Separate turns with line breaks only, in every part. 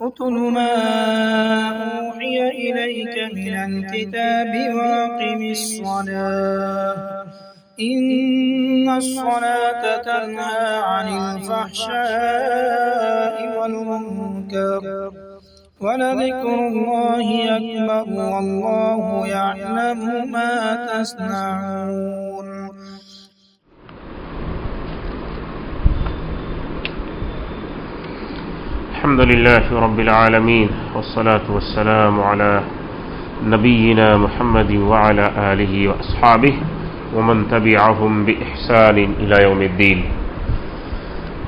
اتل ما أوحي إليك من الكتاب وأقم الصلاة إن الصلاة تنهى عن الفحشاء والمنكر ولذكر الله أكبر والله يعلم ما تصنعون.
الحمد لله رب العالمين والصلاة والسلام على نبينا محمد وعلى آله وأصحابه ومن تبعهم بإحسان إلى يوم الدين.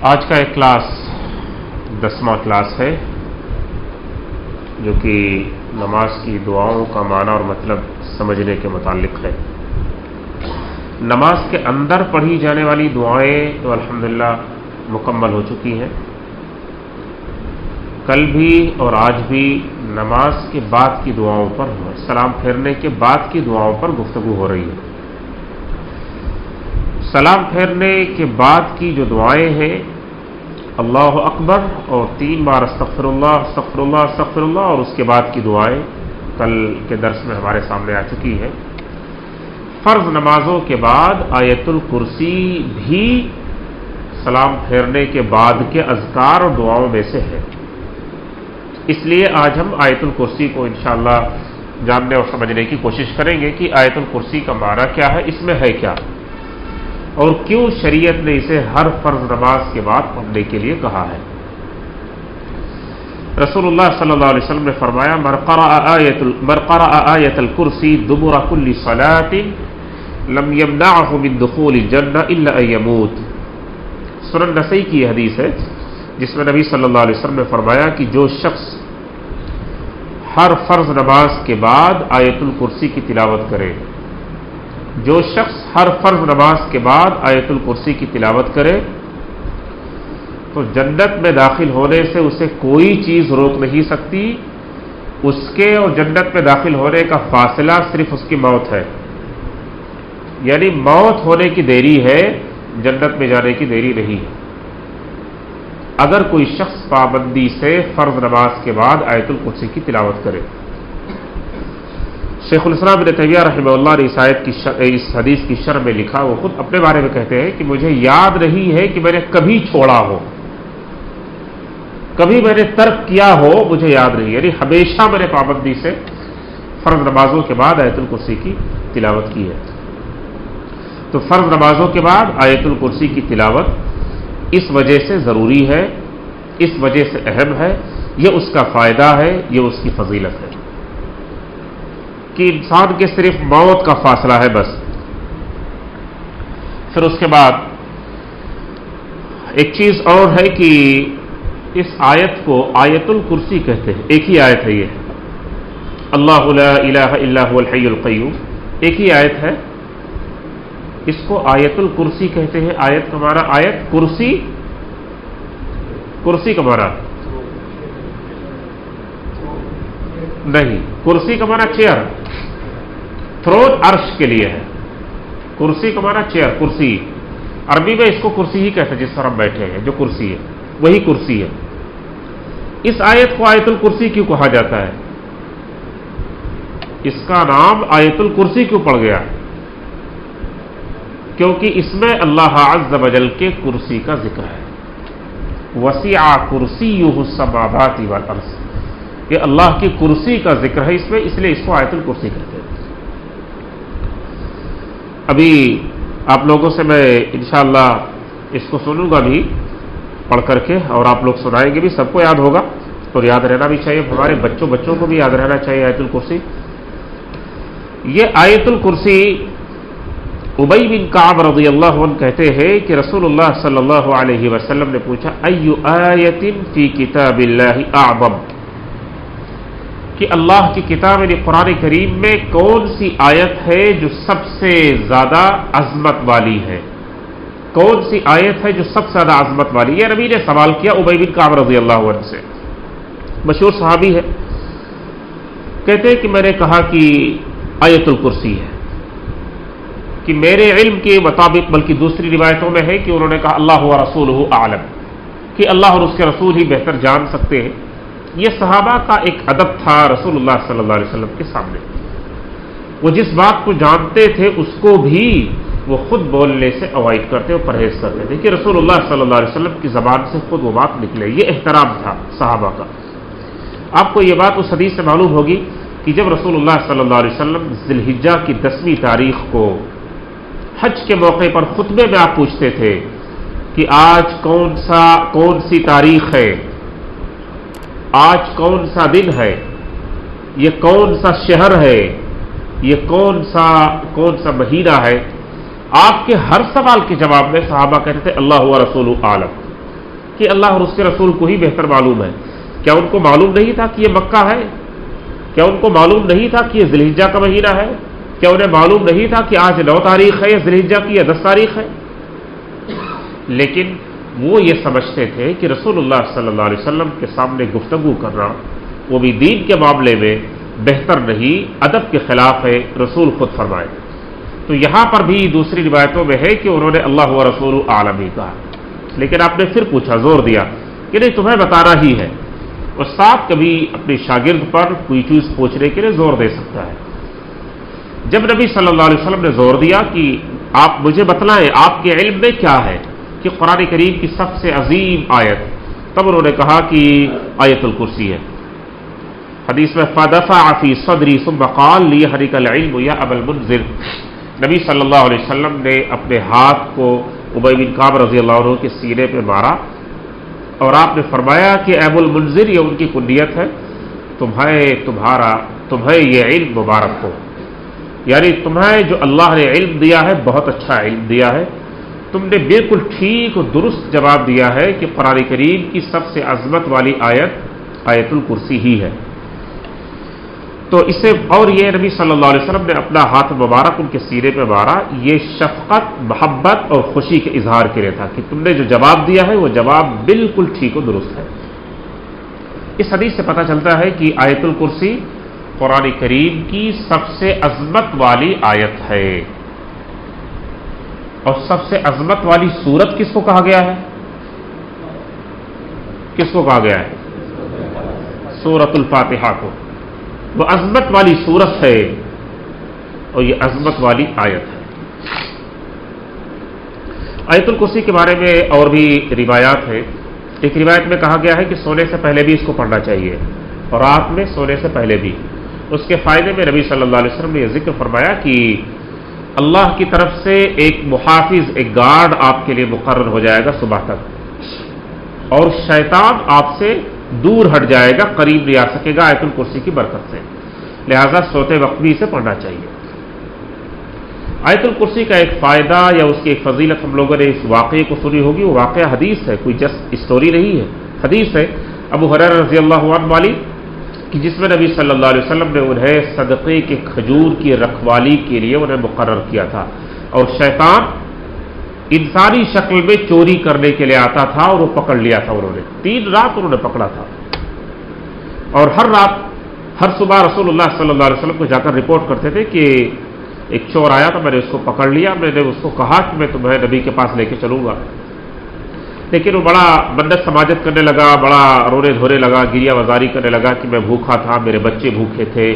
آج کا ایک کلاس 10واں کلاس ہے جو کہ نماز کی دعاؤں کا معنی اور مطلب سمجھنے کے متعلق ہے. نماز کے اندر پڑھی جانے والی دعائیں تو الحمدللہ مکمل ہو چکی ہیں. کل بھی اور آج بھی نماز کے بعد کی دعاؤں پر سلام پھیرنے کے بعد کی دعاؤں پر گفتگو ہو رہی ہے. سلام پھیرنے کے بعد کی جو دعائیں ہیں اللہ اکبر اور 3 بار استغفر اللہ استغفر اللہ استغفر اللہ اور اس کے بعد کی دعائیں کل کے درس میں ہمارے سامنے آ چکی ہیں. فرض نمازوں کے بعد آیت الکرسی بھی سلام پھیرنے کے بعد کے اذکار اور دعاؤں میں سے ہے. اس لیے آج ہم آیت الکرسی کو انشاءاللہ جاننے اور سمجھنے کی کوشش کریں گے کہ آیت الکرسی کا معنی کیا ہے, اس میں ہے کیا, اور کیوں شریعت نے اسے ہر فرض نماز کے بعد پڑھنے کے لیے کہا ہے. رسول اللہ صلی اللہ علیہ وسلم نے فرمایا من قرأ آیت الکرسی دبر کل صلاۃ لم یمنعہ من دخول الجنہ الا ان یموت. سنن نسائی کی یہ حدیث ہے جس میں نبی صلی اللہ علیہ وسلم نے فرمایا کہ جو شخص ہر فرض نماز کے بعد آیت الکرسی کی تلاوت کرے, جو شخص ہر فرض نماز کے بعد آیت الکرسی کی تلاوت کرے تو جنت میں داخل ہونے سے اسے کوئی چیز روک نہیں سکتی. اس کے اور جنت میں داخل ہونے کا فاصلہ صرف اس کی موت ہے, یعنی موت ہونے کی دیری ہے, جنت میں جانے کی دیری نہیں ہے اگر کوئی شخص پابندی سے فرض نماز کے بعد آیت الکرسی کی تلاوت کرے. شیخ الاسلام ابن تیمیہ رحمہ اللہ نے اس حدیث کی شرح میں لکھا, وہ خود اپنے بارے میں کہتے ہیں کہ مجھے یاد نہیں ہے کہ میں نے کبھی چھوڑا ہو, کبھی میں نے ترک کیا ہو, مجھے یاد نہیں, یعنی ہمیشہ میں نے پابندی سے فرض نمازوں کے بعد آیت الکرسی کی تلاوت کی ہے. تو فرض نمازوں کے بعد آیت الکرسی کی تلاوت اس وجہ سے ضروری ہے, اس وجہ سے اہم ہے, یہ اس کا فائدہ ہے, یہ اس کی فضیلت ہے کہ انسان کے صرف موت کا فاصلہ ہے بس. پھر اس کے بعد ایک چیز اور ہے کہ اس آیت کو آیت الکرسی کہتے ہیں. ایک ہی آیت ہے یہ, اللہ لا الہ الا هو الحی القیوم, ایک ہی آیت ہے, اس کو آیت الکرسی کہتے ہیں. آیت کا معنی آیت, کرسی, کرسی کا معنی نہیں, کرسی کا معنی چیئر, تھرون عرش کے لیے ہے. کرسی کا معنی چیئر, کرسی. عربی میں اس کو کرسی ہی کہتے ہیں جس پر ہم بیٹھے ہیں, جو کرسی ہے وہی کرسی ہے. اس آیت کو آیت الکرسی کیوں کہا جاتا ہے, اس کا نام آیت الکرسی کیوں پڑ گیا, کیونکہ اس میں اللہ عز و جل کے کرسی کا ذکر ہے. وسع کرسیہ السماوات والارض, یہ اللہ کی کرسی کا ذکر ہے اس میں, اس لیے اس کو آیت الکرسی کہتے ہیں. ابھی آپ لوگوں سے میں انشاءاللہ اس کو سنوں گا بھی پڑھ کر کے, اور آپ لوگ سنائیں گے بھی, سب کو یاد ہوگا اور یاد رہنا بھی چاہیے, ہمارے بچوں کو بھی یاد رہنا چاہیے آیت الکرسی. یہ آیت الکرسی ابی بن کعب رضی اللہ عنہ کہتے ہیں کہ رسول اللہ صلی اللہ علیہ وسلم نے پوچھا ای آیت فی کتاب اللہ اعظم, کہ اللہ کی کتاب یعنی قرآن کریم میں کون سی آیت ہے جو سب سے زیادہ عظمت والی ہے, کون سی آیت ہے جو سب سے زیادہ عظمت والی ہے. نبی نے سوال کیا ابی بن کعب رضی اللہ عنہ سے, مشہور صحابی ہے. کہتے ہیں کہ میں نے کہا کہ آیت الکرسی ہے, کہ میرے علم کے مطابق, بلکہ دوسری روایتوں میں ہے کہ انہوں نے کہا اللہ و رسولہ اعلم, کہ اللہ اور اس کے رسول ہی بہتر جان سکتے ہیں یہ صحابہ کا ایک ادب تھا رسول اللہ صلی اللہ علیہ وسلم کے سامنے. وہ جس بات کو جانتے تھے اس کو بھی وہ خود بولنے سے اوائڈ کرتے اور پرہیز کرتے تھے کہ رسول اللہ صلی اللہ علیہ وسلم کی زبان سے خود وہ بات نکلے. یہ احترام تھا صحابہ کا. آپ کو یہ بات اس حدیث سے معلوم ہوگی کہ جب رسول اللہ صلی اللہ علیہ وسلم ذی الحجہ کی 10ویں تاریخ کو حج کے موقع پر خطبے میں آپ پوچھتے تھے کہ آج کون سی تاریخ ہے، آج کون سا دن ہے، یہ کون سا شہر ہے، یہ کون سا مہینہ ہے، آپ کے ہر سوال کے جواب میں صحابہ کہتے تھے اللہ و رسول عالم، کہ اللہ اور اس کے رسول کو ہی بہتر معلوم ہے. کیا ان کو معلوم نہیں تھا کہ یہ مکہ ہے؟ کیا ان کو معلوم نہیں تھا کہ یہ ذی الحجہ کا مہینہ ہے؟ کیا انہیں معلوم نہیں تھا کہ آج 9 تاریخ ہے یا ذی الحجہ کی یا 10 تاریخ ہے؟ لیکن وہ یہ سمجھتے تھے کہ رسول اللہ صلی اللہ علیہ وسلم کے سامنے گفتگو کرنا وہ بھی دین کے معاملے میں بہتر نہیں، ادب کے خلاف ہے، رسول خود فرمائے. تو یہاں پر بھی دوسری روایتوں میں ہے کہ انہوں نے اللہ و رسول عالم ہی کہا. لیکن آپ نے پھر پوچھا، زور دیا کہ نہیں تمہیں بتانا ہی ہے. استاد کبھی اپنے شاگرد پر کوئی چیز پوچھنے کے لیے زور دے سکتا ہے. جب نبی صلی اللہ علیہ وسلم نے زور دیا کہ آپ مجھے بتلائیں آپ کے علم میں کیا ہے کہ قرآن کریم کی سب سے عظیم آیت، تب انہوں نے کہا کہ آیت الکرسی ہے. حدیث میں فدفع فی صدری ثم قال لیحرک العلم یا ابا المنذر، نبی صلی اللہ علیہ وسلم نے اپنے ہاتھ کو ابی بن کعب رضی اللہ عنہ کے سینے پہ مارا اور آپ نے فرمایا کہ ابو المنذر یہ ان کی کنیت ہے، تمہیں یہ علم مبارک ہو، یعنی تمہیں جو اللہ نے علم دیا ہے بہت اچھا علم دیا ہے، تم نے بالکل ٹھیک اور درست جواب دیا ہے کہ قرآن کریم کی سب سے عظمت والی آیت آیت الکرسی ہی ہے. تو اسے اور یہ نبی صلی اللہ علیہ وسلم نے اپنا ہاتھ مبارک ان کے سینے پہ مارا، یہ شفقت، محبت اور خوشی کے اظہار کے لیے تھا کہ تم نے جو جواب دیا ہے وہ جواب بالکل ٹھیک و درست ہے. اس حدیث سے پتہ چلتا ہے کہ آیت الکرسی قرآن کریم کی سب سے عظمت والی آیت ہے. اور سب سے عظمت والی سورت کس کو کہا گیا ہے؟ کس کو کہا گیا ہے؟ سورۃ الفاتحہ کو. وہ عظمت والی سورت ہے اور یہ عظمت والی آیت ہے. آیت الکرسی کے بارے میں اور بھی روایات ہیں. ایک روایت میں کہا گیا ہے کہ سونے سے پہلے بھی اس کو پڑھنا چاہیے اور رات میں سونے سے پہلے بھی. اس کے فائدے میں نبی صلی اللہ علیہ وسلم نے یہ ذکر فرمایا کہ اللہ کی طرف سے ایک محافظ، ایک گارڈ آپ کے لیے مقرر ہو جائے گا صبح تک، اور شیطان آپ سے دور ہٹ جائے گا، قریب نہیں آ سکے گا آیت الکرسی کی برکت سے. لہذا سوتے وقت بھی اسے پڑھنا چاہیے. آیت الکرسی کا ایک فائدہ یا اس کی ایک فضیلت ہم لوگوں نے اس واقعے کو سنی ہوگی. وہ واقعہ حدیث ہے، کوئی جسٹ اسٹوری نہیں ہے، حدیث ہے ابو ہریرہ رضی اللہ عنہ والی کہ جس میں نبی صلی اللہ علیہ وسلم نے انہیں صدقے کے کھجور کی رکھوالی کے لیے انہیں مقرر کیا تھا، اور شیطان انسانی شکل میں چوری کرنے کے لیے آتا تھا اور وہ پکڑ لیا تھا. انہوں نے 3 رات انہوں نے پکڑا تھا، اور ہر صبح رسول اللہ صلی اللہ علیہ وسلم کو جا کر رپورٹ کرتے تھے کہ ایک چور آیا تھا، میں نے اس کو پکڑ لیا، میں نے اس کو کہا کہ میں تمہیں نبی کے پاس لے کے چلوں گا، لیکن وہ بڑا منت سماجت کرنے لگا، بڑا رونے دھونے لگا، گریہ وزاری کرنے لگا کہ میں بھوکھا تھا، میرے بچے بھوکے تھے،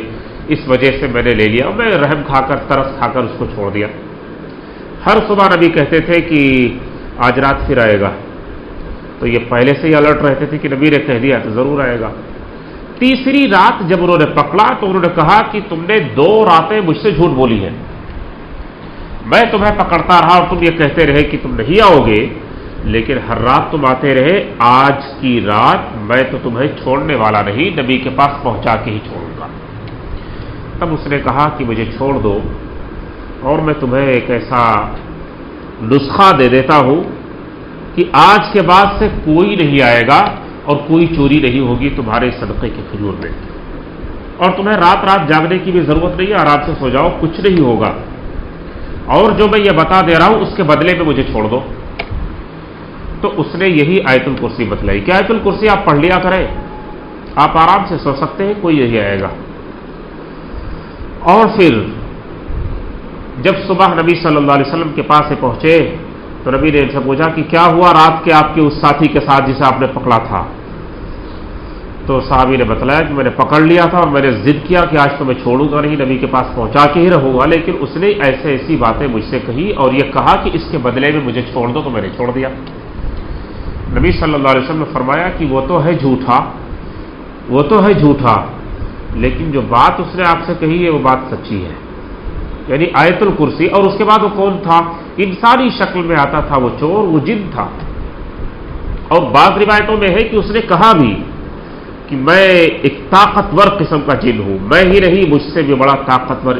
اس وجہ سے میں نے لے لیا. اور میں رحم کھا کر، ترس کھا کر اس کو چھوڑ دیا. ہر صبح نبی کہتے تھے کہ آج رات پھر آئے گا، تو یہ پہلے سے ہی الرٹ رہتے تھے کہ نبی نے کہہ دیا تو ضرور آئے گا. تیسری رات جب انہوں نے پکڑا تو انہوں نے کہا کہ تم نے 2 راتیں مجھ سے جھوٹ بولی ہیں، میں تمہیں پکڑتا رہا اور تم یہ کہتے رہے کہ تم نہیں آؤ گے، لیکن ہر رات تم آتے رہے. آج کی رات میں تو تمہیں چھوڑنے والا نہیں، نبی کے پاس پہنچا کے ہی چھوڑوں گا. تب اس نے کہا کہ مجھے چھوڑ دو اور میں تمہیں ایک ایسا نسخہ دے دیتا ہوں کہ آج کے بعد سے کوئی نہیں آئے گا اور کوئی چوری نہیں ہوگی تمہارے صدقے کے کھجور میں، اور تمہیں رات رات جاگنے کی بھی ضرورت نہیں ہے، آرام سے سو جاؤ، کچھ نہیں ہوگا. اور جو میں یہ بتا دے رہا ہوں اس کے بدلے میں مجھے چھوڑ دو. تو اس نے یہی آیت الکرسی بتلائی کہ آیت الکرسی آپ پڑھ لیا کریں، آپ آرام سے سو سکتے ہیں، کوئی نہیں آئے گا. اور پھر جب صبح نبی صلی اللہ علیہ وسلم کے پاس سے پہنچے تو نبی نے ان سے پوچھا کہ کیا ہوا رات کے آپ کے اس ساتھی کے ساتھ جسے آپ نے پکڑا تھا؟ تو تو صحابی نے بتلایا کہ میں نے پکڑ لیا تھا اور میں نے ضد کیا کہ آج تو میں چھوڑوں گا نہیں، نبی کے پاس پہنچا کے ہی رہوں گا، لیکن اس نے ایسی باتیں مجھ سے کہی اور یہ کہا کہ اس کے بدلے میں مجھے چھوڑ دو، تو میں نے چھوڑ دیا۔ نبی صلی اللہ علیہ وسلم نے فرمایا کہ وہ تو ہے جھوٹا، لیکن جو بات اس نے آپ سے کہی ہے وہ بات سچی ہے، یعنی آیت الکرسی۔ اور اس کے بعد وہ کون تھا؟ انسانی شکل میں آتا تھا وہ چور، وہ جن تھا۔ اور بعض روایتوں میں ہے کہ اس نے کہا بھی کہ میں ایک طاقتور قسم کا جن ہوں، میں ہی نہیں مجھ سے بھی بڑا طاقتور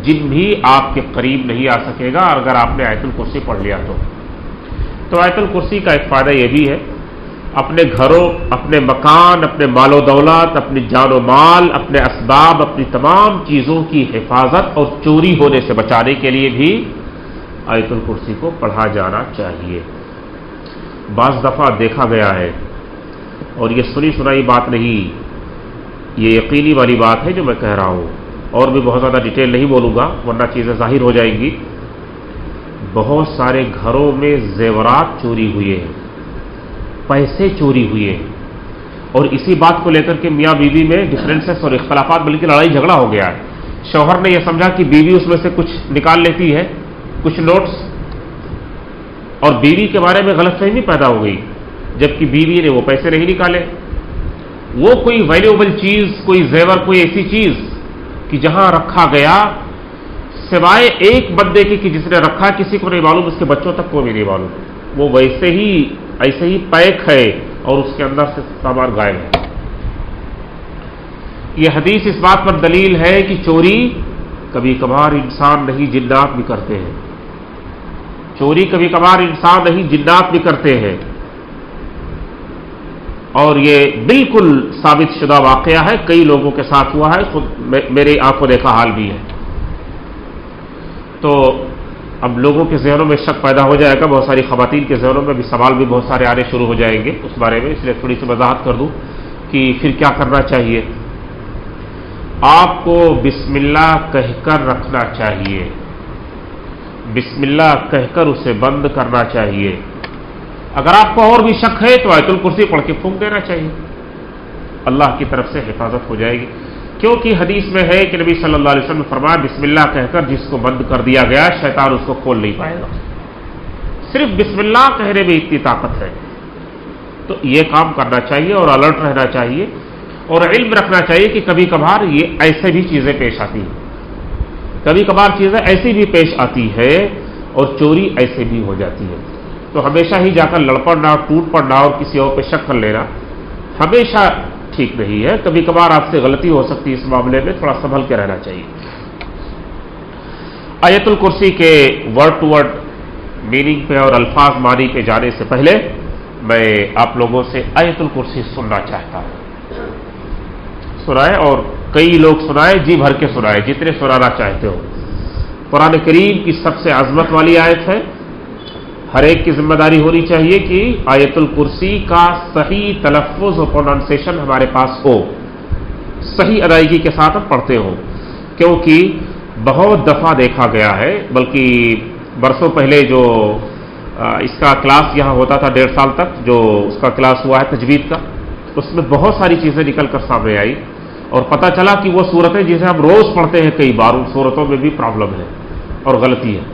جن بھی آپ کے قریب نہیں آ سکے گا اگر آپ نے آیت الکرسی پڑھ لیا تو آیت الکرسی کا ایک فائدہ یہ بھی ہے، اپنے گھروں، اپنے مکان، اپنے مال و دولت، اپنی جان و مال، اپنے اسباب، اپنی تمام چیزوں کی حفاظت اور چوری ہونے سے بچانے کے لیے بھی آیت الکرسی کو پڑھا جانا چاہیے۔ بعض دفعہ دیکھا گیا ہے، اور یہ سنی سنائی بات نہیں، یہ یقینی والی بات ہے جو میں کہہ رہا ہوں، اور بھی بہت زیادہ ڈیٹیل نہیں بولوں گا ورنہ چیزیں ظاہر ہو جائیں گی۔ بہت سارے گھروں میں زیورات چوری ہوئے ہیں، پیسے چوری ہوئے ہیں، اور اسی بات کو لے کر کے میاں بیوی میں ڈفرینسز اور اختلافات، بلکہ لڑائی جھگڑا ہو گیا ہے۔ شوہر نے یہ سمجھا کہ بیوی اس میں سے کچھ نکال لیتی ہے، کچھ نوٹس، اور بیوی کے بارے میں غلط فہمی پیدا ہو گئی، جبکہ بیوی نے وہ پیسے نہیں نکالے۔ وہ کوئی ویلیوبل چیز، کوئی زیور، کوئی ایسی چیز کہ جہاں رکھا گیا سوائے ایک بندے کی کہ جس نے رکھا کسی کو نہیں معلوم، اس کے بچوں تک کو بھی نہیں معلوم، وہ ایسے ہی پیک ہے اور اس کے اندر سے سامان غائب ہے۔ یہ حدیث اس بات پر دلیل ہے کہ چوری کبھی کبھار انسان نہیں جنات بھی کرتے ہیں، چوری کبھی کبھار انسان نہیں جنات بھی کرتے ہیں، اور یہ بالکل ثابت شدہ واقعہ ہے، کئی لوگوں کے ساتھ ہوا ہے، خود میری آنکھوں دیکھا حال بھی ہے۔ تو اب لوگوں کے ذہنوں میں شک پیدا ہو جائے گا، بہت ساری خواتین کے ذہنوں میں بھی سوال بھی بہت سارے آنے شروع ہو جائیں گے اس بارے میں، اس لیے تھوڑی سی وضاحت کر دوں کہ پھر کیا کرنا چاہیے۔ آپ کو بسم اللہ کہہ کر رکھنا چاہیے، بسم اللہ کہہ کر اسے بند کرنا چاہیے۔ اگر آپ کو اور بھی شک ہے تو آیت الکرسی پڑھ کے پھونک دینا چاہیے، اللہ کی طرف سے حفاظت ہو جائے گی، کیونکہ حدیث میں ہے کہ نبی صلی اللہ علیہ وسلم نے فرمایا بسم اللہ کہہ کر جس کو بند کر دیا گیا شیطان اس کو کھول نہیں پائے گا، صرف بسم اللہ کہنے میں اتنی طاقت ہے۔ تو یہ کام کرنا چاہیے اور الرٹ رہنا چاہیے اور علم رکھنا چاہیے کہ کبھی کبھار یہ ایسے بھی چیزیں پیش آتی ہیں، کبھی کبھار چیزیں ایسی بھی پیش آتی ہے اور چوری ایسے بھی ہو جاتی ہے۔ تو ہمیشہ ہی جا کر لڑ پڑنا، ٹوٹ پڑنا اور کسی اور پہ شک کر لینا ہمیشہ ٹھیک نہیں ہے، کبھی کبھار آپ سے غلطی ہو سکتی ہے، اس معاملے میں تھوڑا سنبھل کے رہنا چاہیے۔ آیت الکرسی کے ورڈ ٹو ورڈ میننگ پہ اور الفاظ معنی پہ جانے سے پہلے میں آپ لوگوں سے آیت الکرسی سننا چاہتا ہوں، سنائے اور کئی لوگ سنائے، جی بھر کے سنائے جتنے سنانا چاہتے ہو۔ قرآن کریم کی سب سے عظمت والی آیت ہے، ہر ایک کی ذمہ داری ہونی چاہیے کہ آیت الکرسی کا صحیح تلفظ اور پروننسیشن ہمارے پاس ہو، صحیح ادائیگی کے ساتھ ہم پڑھتے ہوں، کیونکہ بہت دفعہ دیکھا گیا ہے، بلکہ برسوں پہلے جو اس کا کلاس یہاں ہوتا تھا 1.5 سال تک، جو اس کا کلاس ہوا ہے تجوید کا، اس میں بہت ساری چیزیں نکل کر سامنے آئی اور پتہ چلا کہ وہ صورتیں جسے ہم روز پڑھتے ہیں کئی بار، ان صورتوں میں بھی پرابلم ہے اور غلطی ہے۔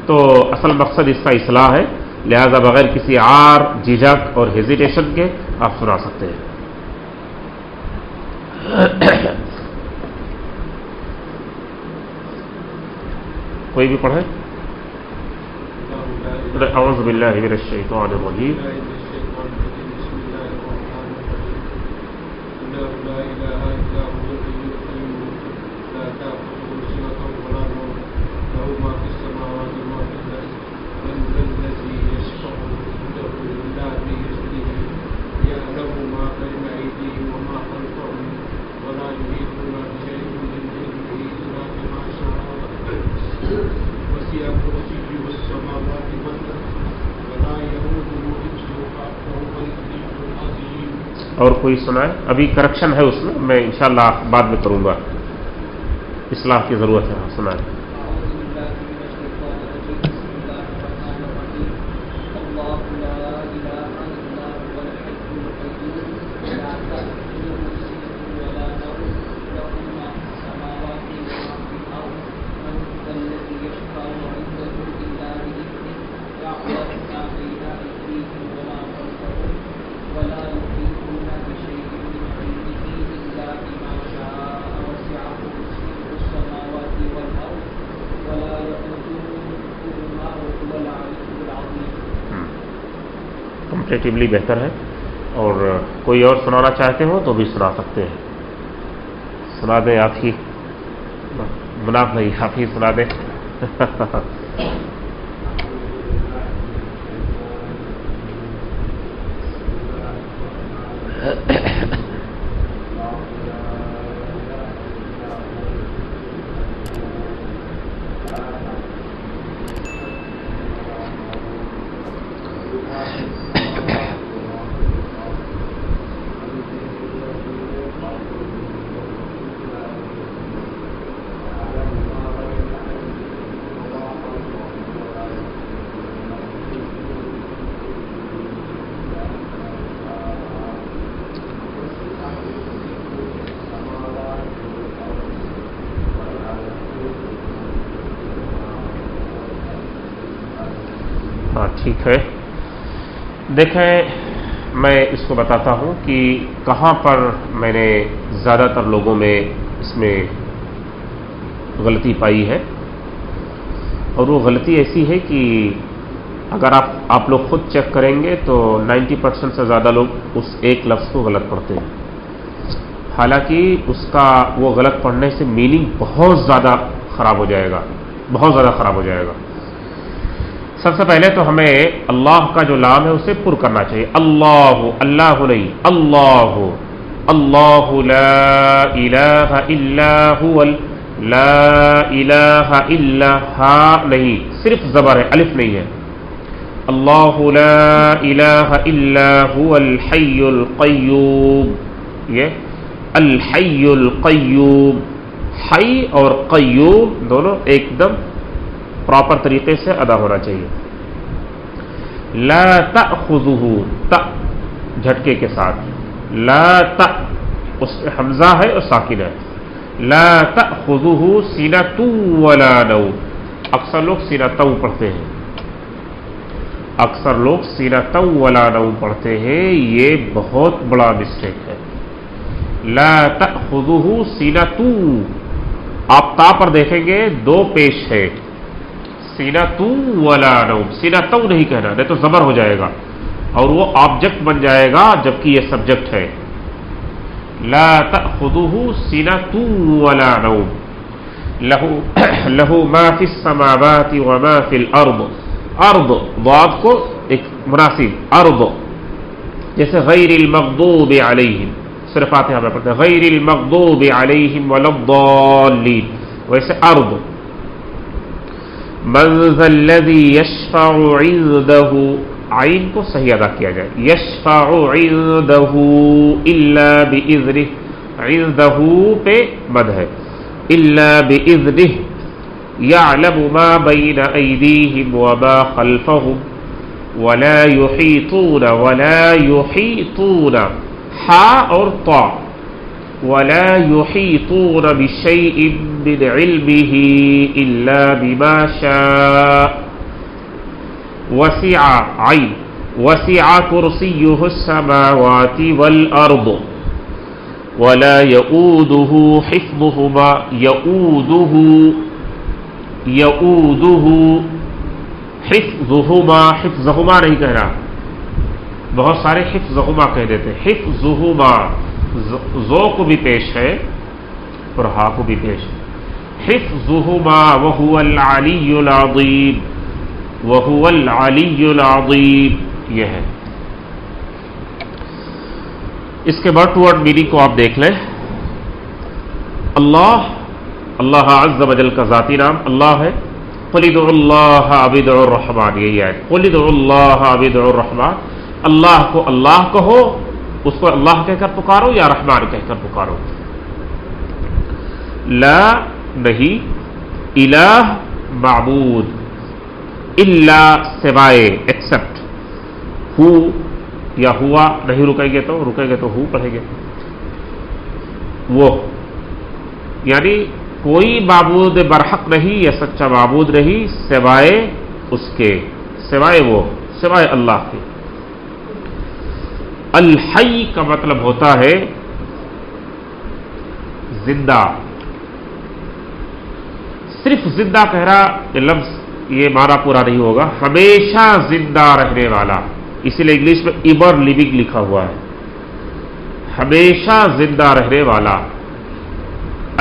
تو اصل مقصد اس کا اصلاح ہے، لہذا بغیر کسی عار، جھجک اور ہیزیٹیشن کے آپ سنا سکتے ہیں۔ کوئی بھی پڑھے؟ اعوذ باللہ من الشیطان الرجیم۔ اور کوئی سنائے؟ ابھی کریکشن ہے اس میں انشاءاللہ بعد میں کروں گا، اصلاح کی ضرورت ہے، سنائے۔ کمپیریٹیولی بہتر ہے. اور کوئی اور سنانا چاہتے ہو تو بھی سنا سکتے ہیں. سنا دیں آپ ہی. مناف بھائی آپ ہی سنا دیں. ہاں ٹھیک ہے. دیکھیں میں اس کو بتاتا ہوں کہ کہاں پر میں نے زیادہ تر لوگوں میں اس میں غلطی پائی ہے. اور وہ غلطی ایسی ہے کہ اگر آپ لوگ خود چیک کریں گے تو 90% سے زیادہ لوگ اس ایک لفظ کو غلط پڑھتے ہیں. حالانکہ اس کا وہ غلط پڑھنے سے میننگ بہت زیادہ خراب ہو جائے گا، بہت زیادہ خراب ہو جائے گا. سب سے پہلے تو ہمیں اللہ کا جو نام ہے اسے پر کرنا چاہیے. اللہ، اللہ نہیں، اللہ، اللہ لا الہ الا هو، لا الہ الا ہا نہیں، صرف زبر ہے، الف نہیں ہے. اللہ لا الہ الا هو الحی القیوم. یہ الحی القیوم، حی اور قیوم دونوں ایک دم پراپر طریقے سے ادا ہونا چاہیے. لا تأخذہ، تا جھٹکے کے ساتھ، لا تا اس حمزہ ہے اور ساکن ہے. لا تأخذہ سینۃ ولا نوم. اکثر لوگ سینۃ پڑھتے ہیں، اکثر لوگ سینۃ ولا نوم پڑھتے ہیں. یہ بہت بڑا مسٹیک ہے. لا تأخذہ سینۃ، آپ تا پر دیکھیں گے دو پیش ہے، سینۃ ولا نوم. سینۃ نہیں کہنا، نہیں تو زبر ہو جائے گا اور وہ آبجیکٹ بن جائے گا جبکہ یہ سبجیکٹ ہے. لا تأخذہ سینۃ ولا نوم لہ ما فی السماوات وما فی الارض. ارض ضاد کو ایک مناسب، ارض جیسے غیر المغضوب علیہم، صرف فاتحہ میں پڑھتے ہیں غیر المغضوب علیہم ولا الضالین، ویسے ارض. من ذا الذی یشفع عنده، عین کو صحیح ادا کیا جائے، یشفع عنده الا باذنہ، عنده پہ مد ہے، الا باذنہ، یعلم ما بین ایدیہم وما خلفہم ولا یحیطون، ولا یحیطون حا اور طا، ولا یحیطون بشیء من علمہ الا بما شاء. وسع عین، وسع کرسیہ السماوات والارض ولا یؤودہ حفظہما. یؤودہ، یؤودہ حفظہما، حفظہما نہیں کہنا، بہت سارے حفظہما کہہ دیتے ہیں. حفظہما زو کو بھی پیش ہے اور ہا کو بھی پیش ہے. حفظہما وہو العلی العظیم، وہو العلی العظیم یہ ہے. اس کے بعد ٹو ورڈ میننگ کو آپ دیکھ لیں. اللہ، اللہ عز و جل کا ذاتی نام اللہ ہے. قل ادعوا اللہ او ادعوا الرحمن، یہی ہے قل ادعوا اللہ او ادعوا الرحمن. اللہ کو اللہ کہو، اس کو اللہ کہہ کر پکارو یا رحمان کہہ کر پکارو. لا نہیں، الہ معبود، الا سوائے، ایکسپٹ. ہو یا ہوا نہیں رکیں گے تو ہو پڑھیں گے. وہ یعنی کوئی معبود برحق نہیں یا سچا معبود نہیں سوائے اس کے، سوائے وہ، سوائے اللہ کے. الحی کا مطلب ہوتا ہے زندہ. صرف زندہ کہہ رہا یہ لفظ، یہ معنی پورا نہیں ہوگا. ہمیشہ زندہ رہنے والا، اسی لیے انگلش میں ایور لیونگ لکھا ہوا ہے، ہمیشہ زندہ رہنے والا۔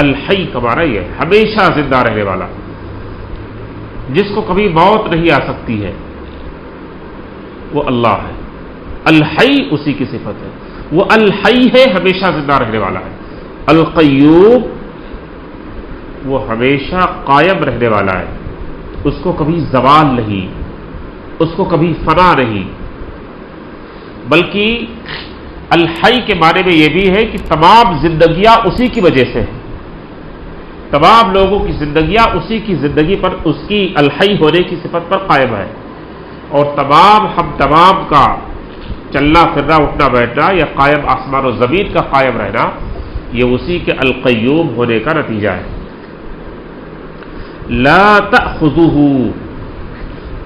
الحی کا معنی یہ ہے ہمیشہ زندہ رہنے والا، جس کو کبھی موت نہیں آ سکتی ہے، وہ اللہ ہے۔ الحی اسی کی صفت ہے، وہ الحی ہے، ہمیشہ زندہ رہنے والا ہے۔ القیوم وہ ہمیشہ قائم رہنے والا ہے، اس کو کبھی زوال نہیں، اس کو کبھی فنا نہیں، بلکہ الحی کے معنی میں یہ بھی ہے کہ تمام زندگیاں اسی کی وجہ سے ہیں، تمام لوگوں کی زندگیاں اسی کی زندگی پر، اس کی الحی ہونے کی صفت پر قائم ہے، اور ہم تمام کا چلنا پھرنا اٹھنا بیٹھنا یا قائم آسمان و زمین کا قائم رہنا یہ اسی کے القیوم ہونے کا نتیجہ ہے۔ لا تأخذہ،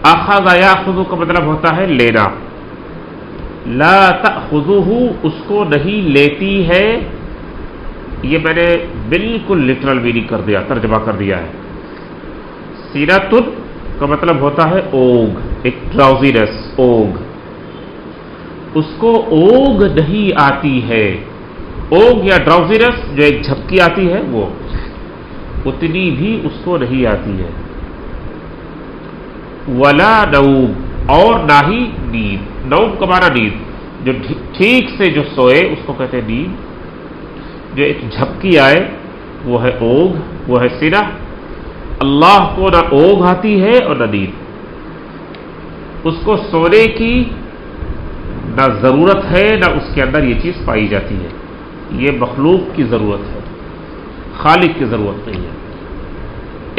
اخذ یاخذ کا مطلب ہوتا ہے لینا، لا تأخذہ اس کو نہیں لیتی ہے، یہ میں نے بالکل لٹرل میننگ کر دیا، ترجمہ کر دیا ہے۔ سینۃ کا مطلب ہوتا ہے اوگ، ایک ڈراؤزینس، اوگ، اس کو اوگ نہیں آتی ہے، اوگ یا ڈراؤزینس جو ایک جھپکی آتی ہے وہ اتنی بھی اس کو نہیں آتی ہے۔ ولا نوم، اور نہ ہی نیند، نوم کا معنی نیند، جو ٹھیک سے جو سوئے اس کو کہتے ہیں نیند، جو ایک جھپکی آئے وہ ہے اوگ، وہ ہے سینہ۔ اللہ کو نہ اوگ آتی ہے اور نہ نیند، اس کو سونے کی نہ ضرورت ہے، نہ اس کے اندر یہ چیز پائی جاتی ہے، یہ مخلوق کی ضرورت ہے، خالق کی ضرورت نہیں ہے۔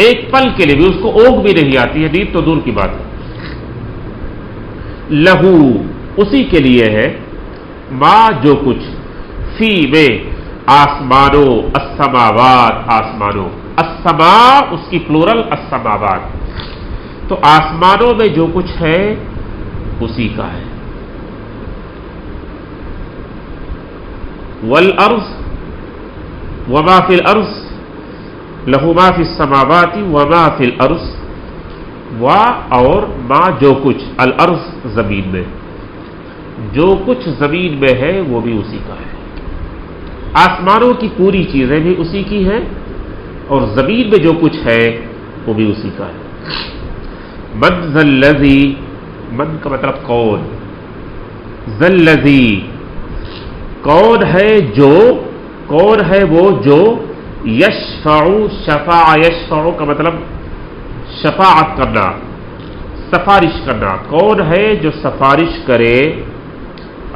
ایک پل کے لیے بھی اس کو اوگ بھی نہیں آتی ہے، نیند تو دور کی بات ہے۔ لہو اسی کے لیے ہے، ما جو کچھ، فی میں آسمانوں، السماوات آسمانوں، السماء اس کی پلورل السماوات، تو آسمانوں میں جو کچھ ہے اسی کا ہے۔ والارض وما فی الارض، لہو ما فی السماوات وما فی الارض، اور ما جو کچھ، الارض زمین میں، جو کچھ زمین میں ہے وہ بھی اسی کا ہے۔ آسمانوں کی پوری چیزیں بھی اسی کی ہیں اور زمین میں جو کچھ ہے وہ بھی اسی کا ہے۔ من ذا الذی، من کا مطلب کون، ذا الذی کون ہے جو، کون ہے وہ جو، یشفع، شفاع، یشفع کا مطلب شفاعت کرنا، سفارش کرنا، کون ہے جو سفارش کرے،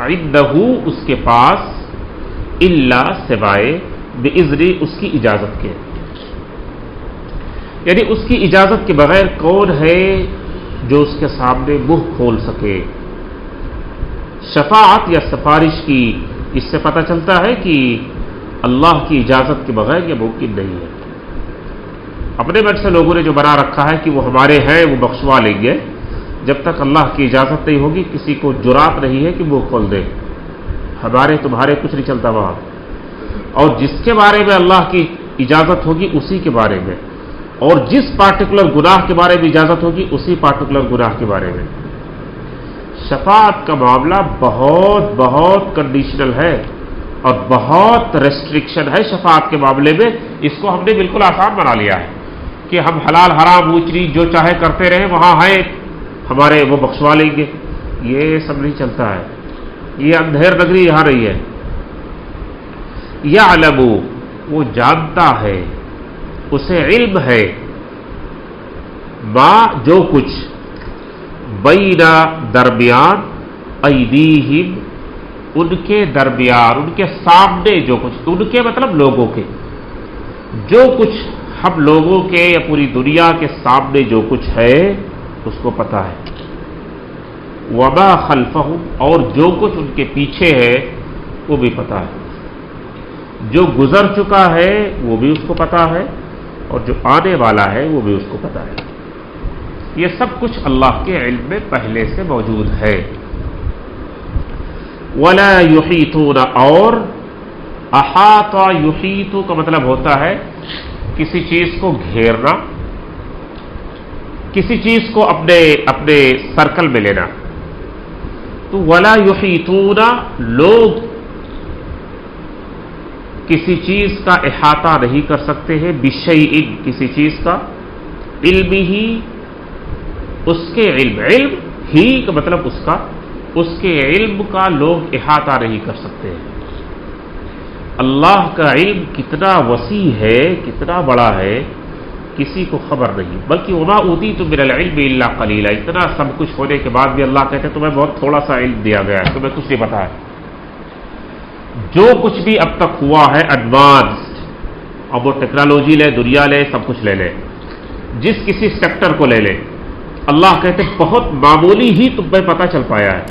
عندہ اس کے پاس، الا سوائے، باذن اس کی اجازت کے، یعنی اس کی اجازت کے بغیر کون ہے جو اس کے سامنے منہ کھول سکے۔ شفاعت یا سفارش کی، اس سے پتہ چلتا ہے کہ اللہ کی اجازت کے بغیر یہ ممکن نہیں ہے۔ اپنے من سے لوگوں نے جو بنا رکھا ہے کہ وہ ہمارے ہیں وہ بخشوا لیں گے، جب تک اللہ کی اجازت نہیں ہوگی کسی کو جرات نہیں ہے کہ منہ کھول دے، ہمارے تمہارے کچھ نہیں چلتا وہاں، اور جس کے بارے میں اللہ کی اجازت ہوگی اسی کے بارے میں، اور جس پارٹیکولر گناہ کے بارے میں اجازت ہوگی اسی پارٹیکولر گناہ کے بارے میں۔ شفاعت کا معاملہ بہت بہت کنڈیشنل ہے اور بہت ریسٹرکشن ہے شفاعت کے معاملے میں، اس کو ہم نے بالکل آسان بنا لیا ہے کہ ہم حلال حرام اونچ نیچ جو چاہے کرتے رہیں، وہاں ہیں ہمارے وہ بخشوا لیں گے، یہ سب نہیں چلتا ہے، یہ اندھیر نگری یہاں نہیں ہے۔ یعلم وہ جانتا ہے، اسے علم ہے، ما جو کچھ، بین درمیان، ایدیہم ان کے درمیان، ان کے سامنے جو کچھ، ان کے مطلب لوگوں کے، جو کچھ ہم لوگوں کے یا پوری دنیا کے سامنے جو کچھ ہے اس کو پتہ ہے۔ وما خلفہم اور جو کچھ ان کے پیچھے ہے وہ بھی پتہ ہے، جو گزر چکا ہے وہ بھی اس کو پتہ ہے اور جو آنے والا ہے وہ بھی اس کو پتہ ہے۔ یہ سب کچھ اللہ کے علم میں پہلے سے موجود ہے۔ ولا یحیطون اور احاط یحیط کا مطلب ہوتا ہے کسی چیز کو گھیرنا، کسی چیز کو اپنے سرکل میں لینا۔ تو ولا یحیطون، لوگ کسی چیز کا احاطہ نہیں کر سکتے ہیں، بشیء، کسی چیز کا، علم ہی، اس کے علم، علم ہی کا مطلب اس کے علم کا لوگ احاطہ نہیں کر سکتے ہیں۔ اللہ کا علم کتنا وسیع ہے، کتنا بڑا ہے، کسی کو خبر نہیں، بلکہ وما اوتیتم من العلم الا قلیلا، اتنا سب کچھ ہونے کے بعد بھی اللہ کہتے ہیں تمہیں بہت تھوڑا سا علم دیا گیا ہے، تمہیں کچھ نہیں پتا ہے۔ جو کچھ بھی اب تک ہوا ہے ایڈوانسڈ، اب وہ ٹیکنالوجی لے، دنیا لے، سب کچھ لے لے، جس کسی سیکٹر کو لے لے، اللہ کہتے ہیں بہت معمولی ہی تمہیں پتہ چل پایا ہے۔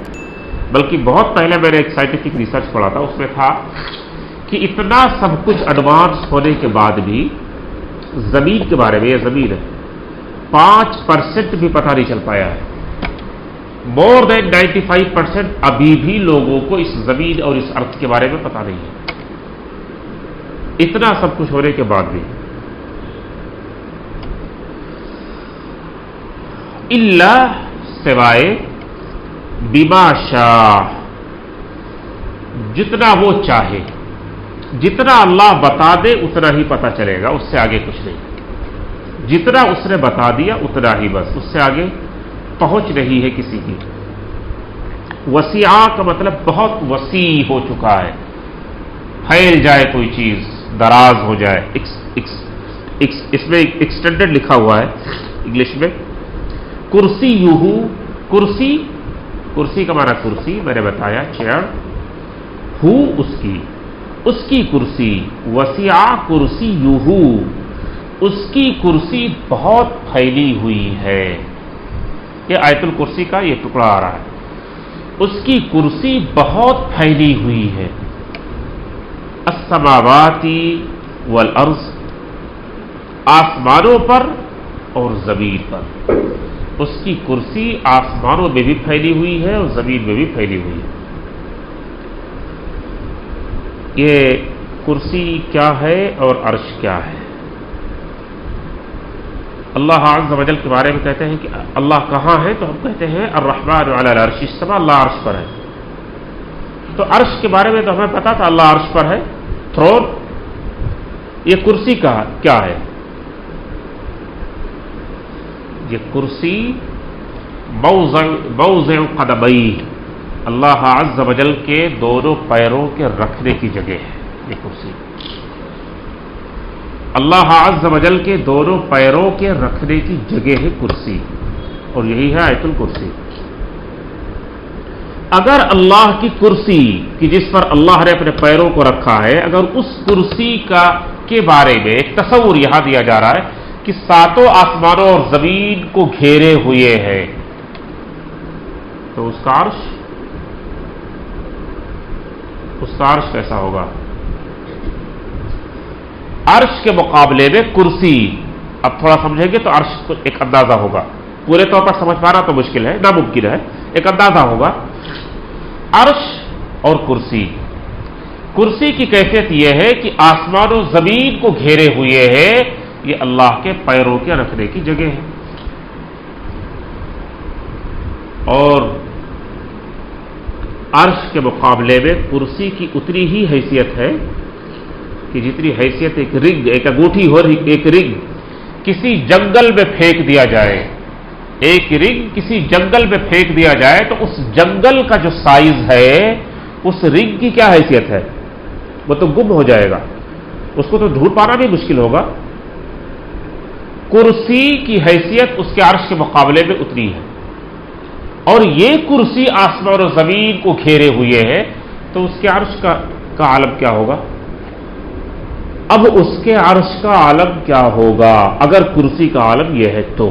بلکہ بہت پہلے میں نے ایک سائنٹیفک ریسرچ پڑھا تھا، اس میں تھا کہ اتنا سب کچھ ایڈوانس ہونے کے بعد بھی زمین کے بارے میں، یہ زمین ہے، 5% بھی پتہ نہیں چل پایا ہے۔ مور دین 95% ابھی بھی لوگوں کو اس زمین اور اس ارض کے بارے میں پتہ نہیں ہے، اتنا سب کچھ ہونے کے بعد بھی۔ الا، سوائے، بما شاء، جتنا وہ چاہے، جتنا اللہ بتا دے اتنا ہی پتہ چلے گا، اس سے آگے کچھ نہیں۔ جتنا اس نے بتا دیا اتنا ہی بس، اس سے آگے پہنچ نہیں ہے کسی کی۔ وسیع کا مطلب بہت وسیع ہو چکا ہے، پھیل جائے کوئی چیز، دراز ہو جائے، اس میں ایکسٹینڈڈ لکھا ہوا ہے انگلش میں۔ کرسی یوہو، کرسی، کرسی کا معنی کرسی میں نے بتایا چیئر، ہو اس کی کرسی، وسیع کرسی یوہو، اس کی کرسی بہت پھیلی ہوئی ہے۔ یہ آیت الکرسی کا یہ ٹکڑا آ رہا ہے، اس کی کرسی بہت پھیلی ہوئی ہے۔ السماوات والارض، آسمانوں پر اور زمین پر، اس کی کرسی آسمانوں میں بھی پھیلی ہوئی ہے اور زمین میں بھی پھیلی ہوئی ہے۔ یہ کرسی کیا ہے اور عرش کیا ہے؟ اللہ عز و جل کے بارے میں کہتے ہیں کہ اللہ کہاں ہے، تو ہم کہتے ہیں الرحمن علی العرش استوى، اللہ عرش پر ہے۔ تو عرش کے بارے میں تو ہمیں پتا تھا اللہ عرش پر ہے، تھرون۔ یہ کرسی کا کیا ہے؟ یہ کرسی موضع قدمئی، اللہ عز و جل کے دونوں پیروں کے رکھنے کی جگہ ہے۔ یہ کرسی اللہ عز و جل کے دونوں پیروں کے رکھنے کی جگہ ہے کرسی، اور یہی ہے آیت الکرسی۔ اگر اللہ کی کرسی کی جس پر اللہ نے اپنے پیروں کو رکھا ہے، اگر اس کرسی کے بارے میں ایک تصور یہاں دیا جا رہا ہے کہ ساتوں آسمانوں اور زمین کو گھیرے ہوئے ہے، تو اس کا عرش کیسا ہوگا؟ عرش کے مقابلے میں کرسی، اب تھوڑا سمجھیں گے تو عرش کو ایک اندازہ ہوگا، پورے طور پر سمجھ پانا تو مشکل ہے، ناممکن ہے، ایک اندازہ ہوگا۔ عرش اور کرسی، کرسی کی کیفیت یہ ہے کہ آسمان و زمین کو گھیرے ہوئے ہے، یہ اللہ کے پیروں کے رکھنے کی جگہ ہے۔ اور عرش کے مقابلے میں کرسی کی اتنی ہی حیثیت ہے کہ جتنی حیثیت ایک رنگ، ایک انگوٹھی ہو، ایک رنگ کسی جنگل میں پھینک دیا جائے، ایک رنگ کسی جنگل میں پھینک دیا جائے تو اس جنگل کا جو سائز ہے اس رنگ کی کیا حیثیت ہے؟ وہ تو گم ہو جائے گا، اس کو تو ڈھونڈ پانا بھی مشکل ہوگا۔ کرسی کی حیثیت اس کے عرش کے مقابلے میں اتنی ہے، اور یہ کرسی آسمان اور زمین کو گھیرے ہوئے ہے، تو اس کے عرش کا عالم کیا ہوگا؟ اب اس کے عرش کا عالم کیا ہوگا اگر کرسی کا عالم یہ ہے؟ تو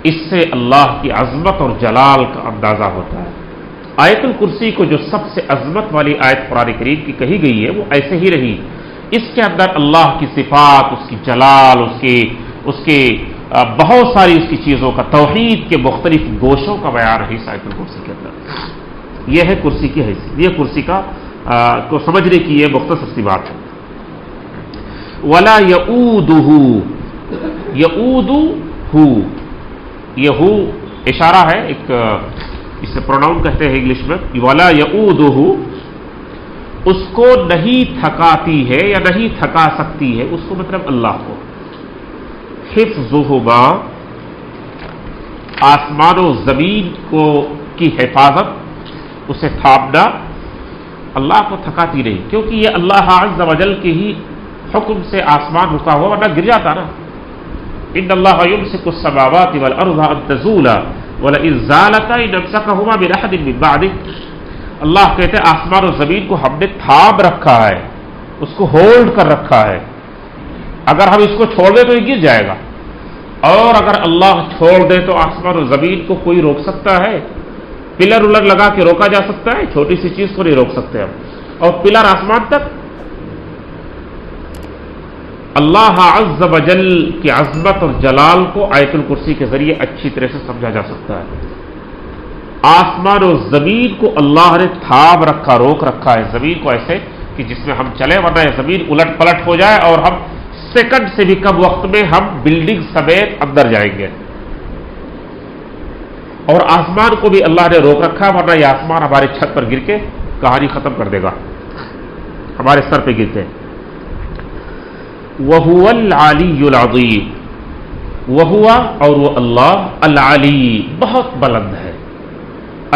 اس سے اللہ کی عظمت اور جلال کا اندازہ ہوتا ہے۔ آیت الکرسی کو جو سب سے عظمت والی آیت قرآن کریم کی کہی گئی ہے وہ ایسے ہی رہی، اس کے اندر اللہ کی صفات، اس کی جلال، اس کے بہت ساری اس کی چیزوں کا، توحید کے مختلف گوشوں کا بیان ہے اس آیت الکرسی کے اندر۔ یہ ہے کرسی کی حیثیت، یہ کرسی کو سمجھنے کی یہ مختصر سی بات ہے۔ ولا یؤودہ، یؤودہ، یہ ہو اشارہ ہے ایک اسے پروناؤن کہتے ہیں انگلش میں. ولا یعودہ، اس کو نہیں تھکاتی ہے یا نہیں تھکا سکتی ہے، اس کو مطلب اللہ کو. حفظہما، آسمان و زمین کو کی حفاظت، اسے تھامنا اللہ کو تھکاتی نہیں، کیونکہ یہ اللہ عز و جل کے ہی حکم سے آسمان رکا ہوا، ورنہ گر جاتا نا. ان اللہ یمسک السماوات والارض ان تزولا ولئن زالتا ان امسکہما بأحد من بعدہ. اللہ کہتے ہیں آسمان و زمین کو ہم نے تھام رکھا ہے، اس کو ہولڈ کر رکھا ہے، اگر ہم اس کو چھوڑ دیں تو یہ گر جائے گا. اور اگر اللہ چھوڑ دے تو آسمان و زمین کو کوئی روک سکتا ہے؟ پلر ولر لگا کے روکا جا سکتا ہے؟ چھوٹی سی چیز کو نہیں روک سکتے ہم. اور پلر آسمان تک. اللہ عز و جل کی عظمت اور جلال کو آیت الکرسی کے ذریعے اچھی طرح سے سمجھا جا سکتا ہے. آسمان و زمین کو اللہ نے تھام رکھا، روک رکھا ہے. زمین کو ایسے کہ جس میں ہم چلے، ورنہ یہ زمین الٹ پلٹ ہو جائے اور ہم سیکنڈ سے بھی کم وقت میں ہم بلڈنگ سمیت اندر جائیں گے. اور آسمان کو بھی اللہ نے روک رکھا، ورنہ یہ آسمان ہمارے چھت پر گر کے کہانی ختم کر دے گا، ہمارے سر پہ گرتے. وَهُوَ الْعَلِيُّ الْعَظِيمُ، وَهُوَ، اور وہ اللہ، العلی، بہت بلند ہے،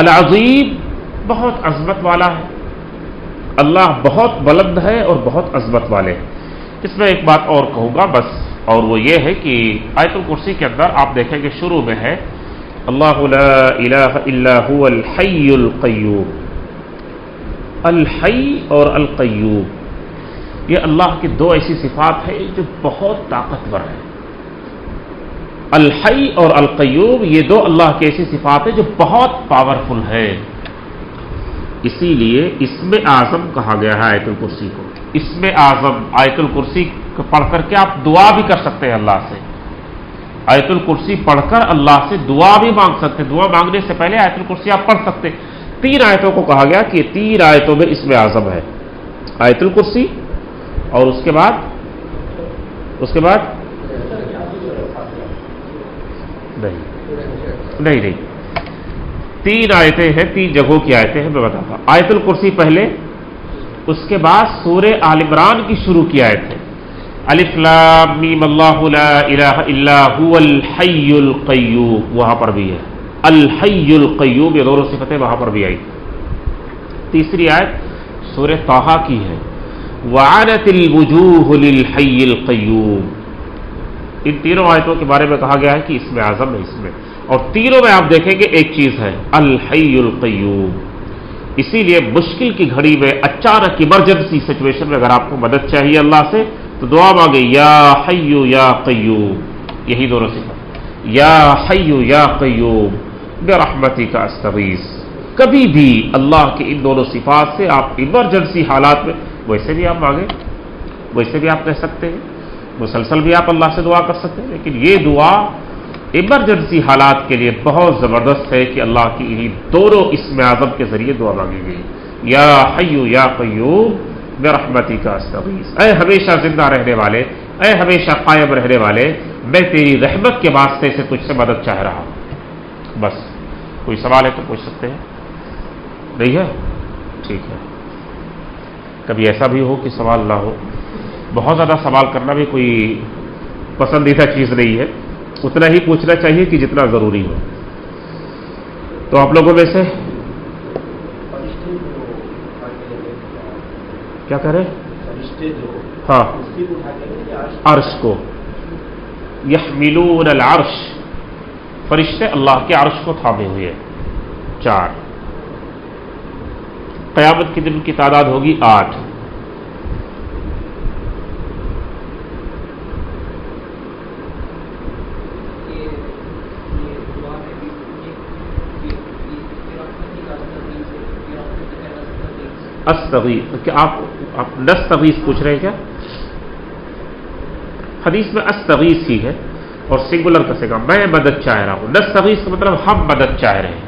العظیم، بہت عظمت والا ہے. اللہ بہت بلند ہے اور بہت عظمت والے ہیں. اس میں ایک بات اور کہوں گا بس، اور وہ یہ ہے کہ آیت الکرسی کے اندر آپ دیکھیں کہ شروع میں ہے اللہ لا الہ الا هو الحی القیوم. الحی اور القیوم، یہ اللہ کی دو ایسی صفات ہیں جو بہت طاقتور ہیں. الحی اور القیوم، یہ دو اللہ کی ایسی صفات ہیں جو بہت پاورفل ہے. اسی لیے اسم اعظم کہا گیا ہے آیت الکرسی کو. اسم اعظم، آیت الکرسی پڑھ کر کے آپ دعا بھی کر سکتے ہیں اللہ سے. آیت الکرسی پڑھ کر اللہ سے دعا بھی مانگ سکتے ہیں. دعا مانگنے سے پہلے آیت الکرسی آپ پڑھ سکتے ہیں. 3 آیتوں کو کہا گیا کہ 3 آیتوں میں اسم اعظم ہے. آیت الکرسی، اور اس کے بعد نہیں 3 آیتیں ہیں، 3 جگہوں کی آیتیں ہیں. میں بتاتا ہوں. آیت الکرسی پہلے، اس کے بعد سورہ آل عمران کی شروع کی آیت ہے. الف لام میم اللہ لا الہ الا هو الحی القیوم، وہاں پر بھی ہے الحی القیوم، یہ دونوں صفتیں وہاں پر بھی آئی. تیسری آیت سورہ طٰہٰ کی ہے، وعنت الوجوہ للحی القیوم. ان تینوں آیتوں کے بارے میں کہا گیا ہے کہ اسم اعظم ہے اس میں، اور تینوں میں آپ دیکھیں گے ایک چیز ہے، الحی القیوم. اسی لیے مشکل کی گھڑی میں، اچانک ایمرجنسی سچویشن میں اگر آپ کو مدد چاہیے اللہ سے تو دعا مانگے یا حی یا قیوم. یہی دونوں صفات، یا حی یا قیوم برحمتک استغیث. کبھی بھی اللہ کے ان دونوں صفات سے آپ ایمرجنسی حالات میں، ویسے بھی آپ مانگیں، ویسے بھی آپ کہہ سکتے ہیں، مسلسل بھی آپ اللہ سے دعا کر سکتے ہیں، لیکن یہ دعا ایمرجنسی حالات کے لیے بہت زبردست ہے کہ اللہ کی انہی دونوں اسم اعظم کے ذریعے دعا مانگی گئی. یا حی یا قیوم برحمتک استغیث. اے ہمیشہ زندہ رہنے والے، اے ہمیشہ قائم رہنے والے، میں تیری رحمت کے واسطے سے تجھ سے مدد چاہ رہا ہوں. بس کوئی سوال ہے تو پوچھ سکتے ہیں. نہیں ہے؟ ٹھیک ہے. کبھی ایسا بھی ہو کہ سوال نہ ہو. بہت زیادہ سوال کرنا بھی کوئی پسندیدہ چیز نہیں ہے، اتنا ہی پوچھنا چاہیے کہ جتنا ضروری ہو. تو آپ لوگوں میں سے کیا کہہ رہے؟ ہاں، عرش کو، یحملون العرش، فرشتے اللہ کے عرش کو تھامے ہوئے ہیں. 4. قیامت کے دن کی تعداد ہوگی 8. استغیث، کہ آپ نستغیث پوچھ رہے ہیں کیا؟ حدیث میں استغیث ہی ہے اور سنگولر کسے گا، میں مدد چاہ رہا ہوں. نستغیث کا مطلب ہم مدد چاہ رہے ہیں.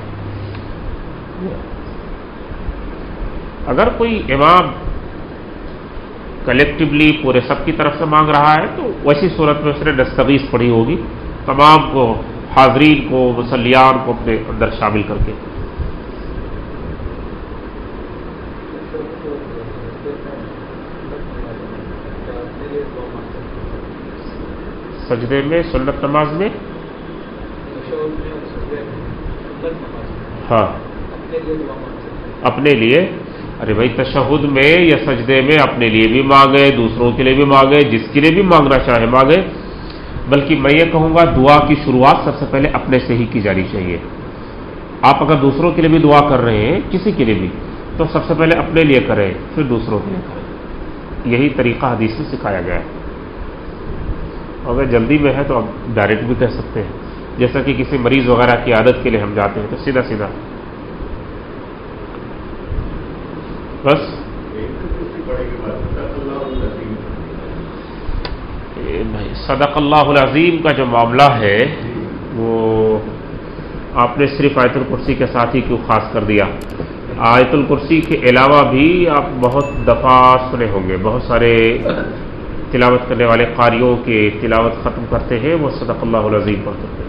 اگر کوئی امام کلیکٹیولی پورے سب کی طرف سے مانگ رہا ہے تو ویسی صورت میں اس نے نستغیث پڑھی ہوگی، تمام کو، حاضرین کو، مصلیان کو اپنے اندر شامل کر کے. سجدے میں سنت نماز میں ہاں اپنے لیے، ارے بھائی تشہد میں یا سجدے میں اپنے لیے بھی مانگے، دوسروں کے لیے بھی مانگے، جس کے لیے بھی مانگنا چاہے مانگے، بلکہ میں یہ کہوں گا دعا کی شروعات سب سے پہلے اپنے سے ہی کی جانی چاہیے۔ آپ اگر دوسروں کے لیے بھی دعا کر رہے ہیں، کسی کے لیے بھی، تو سب سے پہلے اپنے لیے کریں پھر دوسروں کے لیے کریں، یہی طریقہ حدیث میں سکھایا گیا ہے۔ اگر جلدی میں ہے تو آپ ڈائریکٹ بھی کہہ سکتے ہیں، جیسا کہ کسی مریض وغیرہ کی عادت کے لیے ہم جاتے ہیں تو سیدھا سیدھا بس بھائی صدق اللہ العظیم کا جو معاملہ ہے وہ آپ نے صرف آیت الکرسی کے ساتھ ہی کیوں خاص کر دیا؟ آیت الکرسی کے علاوہ بھی آپ بہت دفعہ سنے ہوں گے، بہت سارے تلاوت کرنے والے قاریوں کے تلاوت ختم کرتے ہیں وہ صدق اللہ العظیم پڑھتے ہیں۔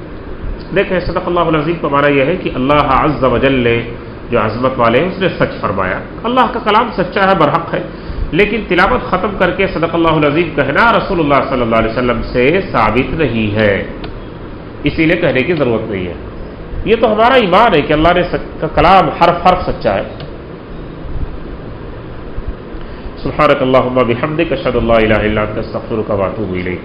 دیکھیں صدق اللہ العظیم کا معنی یہ ہے کہ اللہ عز و جل نے جو عظمت والے ہیں اس نے سچ فرمایا، اللہ کا کلام سچا ہے، برحق ہے، لیکن تلاوت ختم کر کے صدق اللہ العظیم کہنا رسول اللہ صلی اللہ علیہ وسلم سے ثابت نہیں ہے، اسی لیے کہنے کی ضرورت نہیں ہے۔ یہ تو ہمارا ایمان ہے کہ اللہ نے کا کلام حرف حرف سچا ہے۔ سبحانک اللہم بحمدک اشہد ان لا الہ الا انت استغفرک واتوب الیک۔